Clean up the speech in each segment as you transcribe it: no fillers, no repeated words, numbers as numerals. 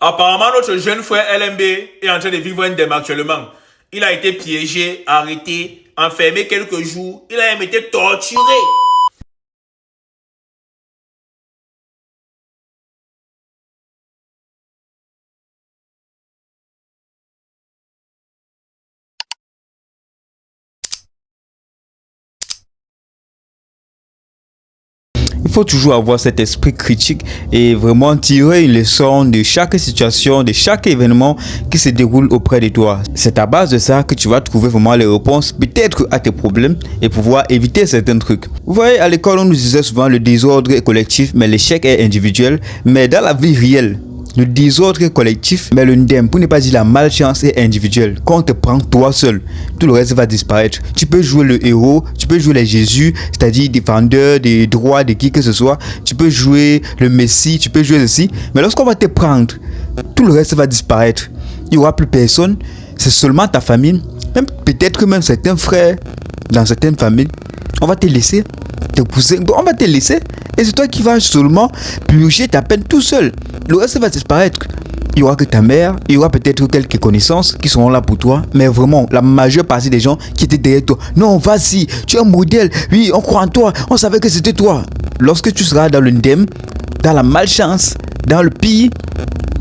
Apparemment, notre jeune frère LMB est en train de vivre un drame actuellement. Il a été piégé, arrêté, enfermé quelques jours. Il a même été torturé. Il faut toujours avoir cet esprit critique et vraiment tirer une leçon de chaque situation, de chaque événement qui se déroule auprès de toi. C'est à base de ça que tu vas trouver vraiment les réponses peut-être à tes problèmes et pouvoir éviter certains trucs. Vous voyez, à l'école, on nous disait souvent le désordre est collectif, mais l'échec est individuel. Mais dans la vie réelle, le désordre est collectif, mais le ndem, pour ne pas dire la malchance, est individuelle. Quand on te prend toi seul, tout le reste va disparaître. Tu peux jouer le héros, tu peux jouer les Jésus, c'est-à-dire défendeur des droits de qui que ce soit. Tu peux jouer le Messie, tu peux jouer ceci. Mais lorsqu'on va te prendre, tout le reste va disparaître. Il n'y aura plus personne. C'est seulement ta famille, même peut-être que même certains frères dans certaines familles. On va te laisser, tes cousins, on va te laisser. Et c'est toi qui vas seulement purger ta peine tout seul. Le reste va disparaître. Il n'y aura que ta mère, il y aura peut-être quelques connaissances qui seront là pour toi. Mais vraiment, la majeure partie des gens qui étaient derrière toi. Non, vas-y, tu es un modèle. Oui, on croit en toi. On savait que c'était toi. Lorsque tu seras dans le ndem, dans la malchance, dans le pire,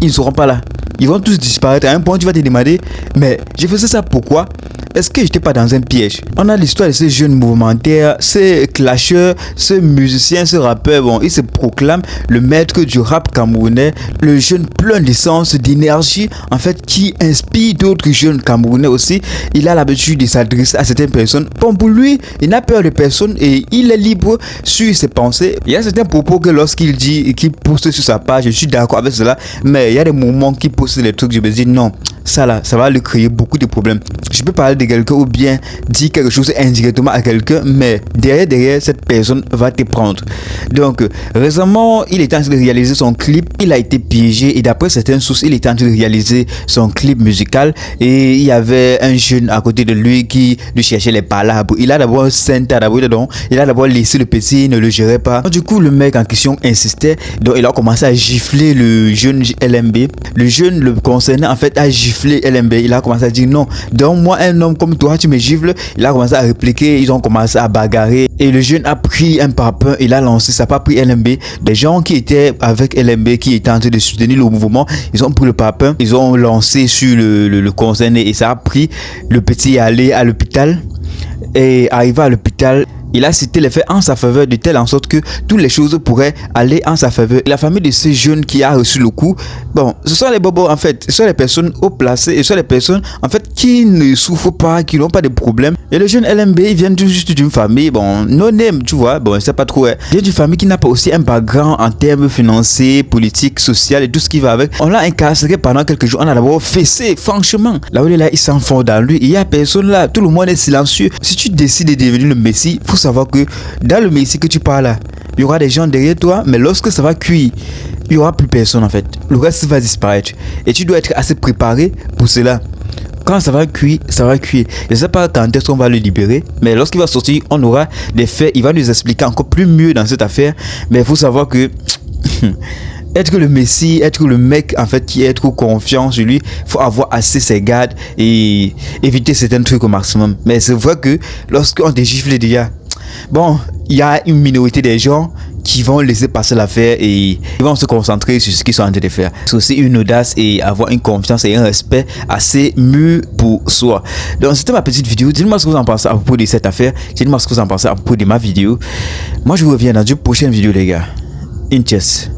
ils ne seront pas là. Ils vont tous disparaître. À un point, tu vas te demander, mais je faisais ça pourquoi? Est-ce que j'étais pas dans un piège? On a l'histoire de ces jeunes mouvementaires, ces clasheurs, ces musiciens, ces rappeurs. Bon, ils se proclament le maître du rap camerounais, le jeune plein d'essence, d'énergie, en fait, qui inspire d'autres jeunes camerounais aussi. Il a l'habitude de s'adresser à certaines personnes. Bon, pour lui, il n'a peur de personne et il est libre sur ses pensées. Il y a certains propos que lorsqu'il dit, qu'il poste sur sa page, je suis d'accord avec cela, mais il y a des moments qu'il poste les trucs, je me dis non, ça là, ça va lui créer beaucoup de problèmes. Je peux parler de quelqu'un ou bien dire quelque chose indirectement à quelqu'un, mais derrière cette personne va te prendre. Donc récemment, il était en train de réaliser son clip, il a été piégé et d'après certaines sources, il était en train de réaliser son clip musical et il y avait un jeune à côté de lui qui lui cherchait les palabres. Il a d'abord il a d'abord laissé le petit, il ne le gérait pas. Du coup, le mec en question insistait, donc il a commencé à gifler le jeune LMB. Le jeune, le concerné en fait, a giflé LMB. Il a commencé à dire non, donne-moi un homme comme toi, tu me gifles. Il a commencé à répliquer, ils ont commencé à bagarrer et le jeune a pris un parpaing, il a lancé, ça n'a pas pris LMB. Des gens qui étaient avec LMB, qui étaient en train de soutenir le mouvement, ils ont pris le parpaing, ils ont lancé sur le concerné et ça a pris. Le petit est allé à l'hôpital et arrivé à l'hôpital, il a cité les faits en sa faveur de telle en sorte que toutes les choses pourraient aller en sa faveur. La famille de ces jeunes qui a reçu le coup, bon, ce sont les bobos en fait, ce sont les personnes haut placées, et ce sont les personnes en fait qui ne souffrent pas, qui n'ont pas de problème. Et le jeune LMB, il vient juste d'une famille, bon, no name, tu vois, bon, je sais pas trop, il vient d'une famille qui n'a pas aussi un background en termes financiers, politiques, sociaux et tout ce qui va avec. On l'a incarcéré pendant quelques jours, on a d'abord fessé, franchement. Là où il est là, il s'enfonce dans lui, il y a personne là, tout le monde est silencieux. Si tu décides de devenir le Messie, faut savoir que dans le Messie que tu parles là, il y aura des gens derrière toi, mais lorsque ça va cuire, il n'y aura plus personne en fait. Le reste va disparaître. Et tu dois être assez préparé pour cela. Quand ça va cuire, ça va cuire. Je ne sais pas quand est-ce qu'on va le libérer, mais lorsqu'il va sortir, on aura des faits. Il va nous expliquer encore plus mieux dans cette affaire. Mais il faut savoir que être le Messie, être le mec en fait qui est trop confiant sur lui, il faut avoir assez ses gardes et éviter certains trucs au maximum. Mais c'est vrai que lorsqu'on te gifle déjà, bon, il y a une minorité des gens qui vont laisser passer l'affaire et ils vont se concentrer sur ce qu'ils sont en train de faire. C'est aussi une audace et avoir une confiance et un respect assez mûr pour soi. Donc c'était ma petite vidéo. Dites-moi ce que vous en pensez à propos de cette affaire. Dites-moi ce que vous en pensez à propos de ma vidéo. Moi je vous reviens dans une prochaine vidéo les gars. Inches.